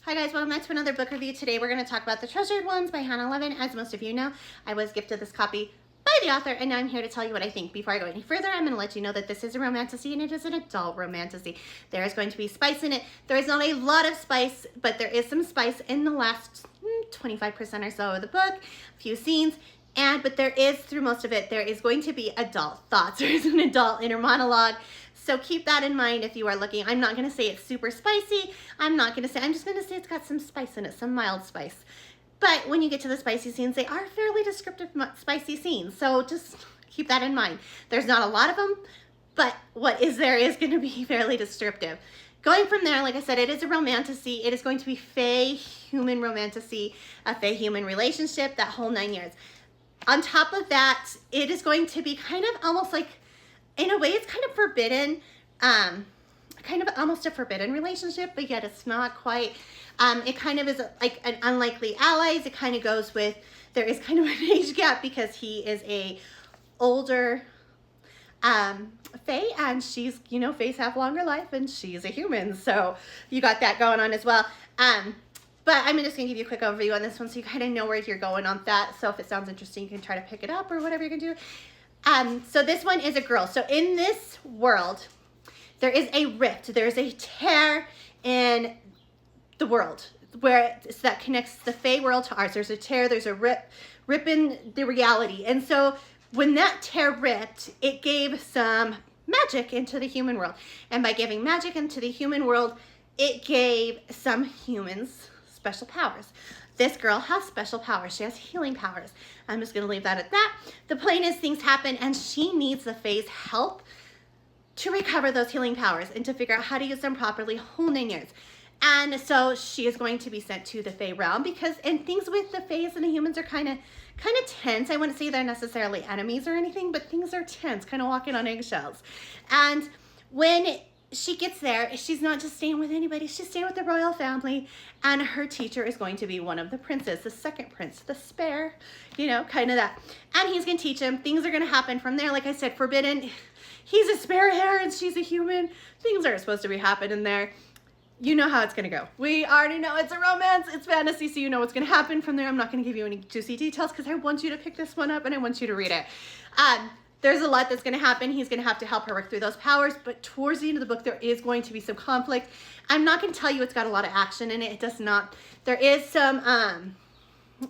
Hi guys, welcome back to another book review. Today we're going to talk about The Treasured Ones by Hannah Levin. As most of you know, I was gifted this copy by the author, and now I'm here to tell you what I think. Before I go any further, I'm going to let you know that this is a romantasy, and it is an adult romantasy. There is going to be spice in it. There is not a lot of spice, but there is some spice in the last 25% or so of the book, a few scenes. But there is, through most of it, there is going to be adult thoughts. There is an adult inner monologue. So keep that in mind if you are looking. I'm not going to say it's super spicy. I'm just going to say it's got some spice in it, some mild spice. But when you get to the spicy scenes, they are fairly descriptive spicy scenes. So just keep that in mind. There's not a lot of them, but what is there is going to be fairly descriptive. Going from there, like I said, it is a romantasy. It is going to be fae-human romantasy, a fae-human relationship, that whole 9 years. On top of that, it is going to be kind of almost like, in a way, it's kind of forbidden, kind of almost a forbidden relationship, but yet it's not quite. It kind of is like an unlikely allies. It kind of goes with, there is kind of an age gap because he is a older fae, and she's, you know, faes have longer life and she's a human. So you got that going on as well. But I'm just going to give you a quick overview on this one so you kind of know where you're going on that. So if it sounds interesting, you can try to pick it up or whatever you can do. So this one is a girl. So in this world, there is a rift. There's a tear in the world that connects the fae world to ours. There's a tear, there's a rip in the reality. And so when that tear ripped, it gave some magic into the human world. And by giving magic into the human world, it gave some humans special powers. This girl has special powers. She has healing powers. I'm just going to leave that at that. The point is, things happen and she needs the fae's help to recover those healing powers and to figure out how to use them properly, whole 9 years. And so she is going to be sent to the fae realm and things with the faes and the humans are kind of tense. I wouldn't say they're necessarily enemies or anything, but things are tense, kind of walking on eggshells. And when she gets there, she's not just staying with anybody, she's staying with the royal family, and her teacher is going to be one of the princes, the second prince, the spare, you know, kind of that. And he's going to teach him. Things are going to happen from there. Like I said, forbidden. He's a spare hair and she's a human. Things are supposed to be happening there. You know how it's going to go. We already know it's a romance, it's fantasy, so you know what's going to happen from there. I'm not going to give you any juicy details because I want you to pick this one up and I want you to read it. There's a lot that's going to happen. He's going to have to help her work through those powers, but towards the end of the book, there is going to be some conflict. I'm not going to tell you it's got a lot of action in it. It does not. There is some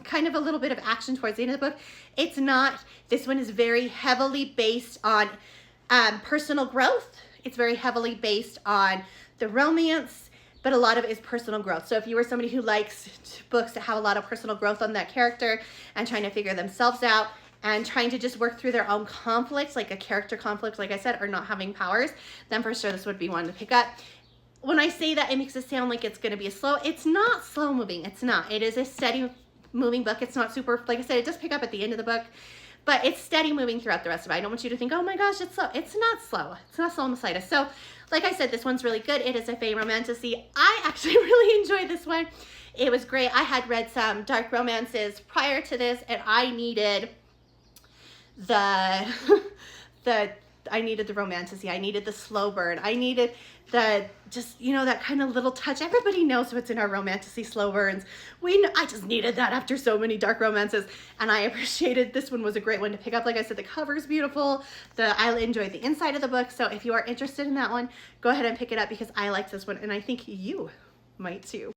kind of a little bit of action towards the end of the book. It's not. This one is very heavily based on personal growth. It's very heavily based on the romance, but a lot of it is personal growth. So if you are somebody who likes books that have a lot of personal growth on that character and trying to figure themselves out, and trying to just work through their own conflicts, like a character conflict, like I said, or not having powers, then for sure this would be one to pick up. When I say that, it makes it sound like it's going to be it's not slow moving. It's not. It is a steady moving book. It's not super, like I said, it does pick up at the end of the book, but it's steady moving throughout the rest of it. I don't want you to think, oh my gosh, it's slow. It's not slow. It's not slow in the slightest. So like I said, this one's really good. It is a fae romantasy. I actually really enjoyed this one. It was great. I had read some dark romances prior to this, and I needed I needed the romantasy. I needed the slow burn. I needed just, you know, that kind of little touch. Everybody knows what's in our romantasy slow burns. I just needed that after so many dark romances, and I appreciated this one. Was a great one to pick up. Like I said, the cover's beautiful. I enjoyed the inside of the book. So if you are interested in that one, go ahead and pick it up because I liked this one, and I think you might too.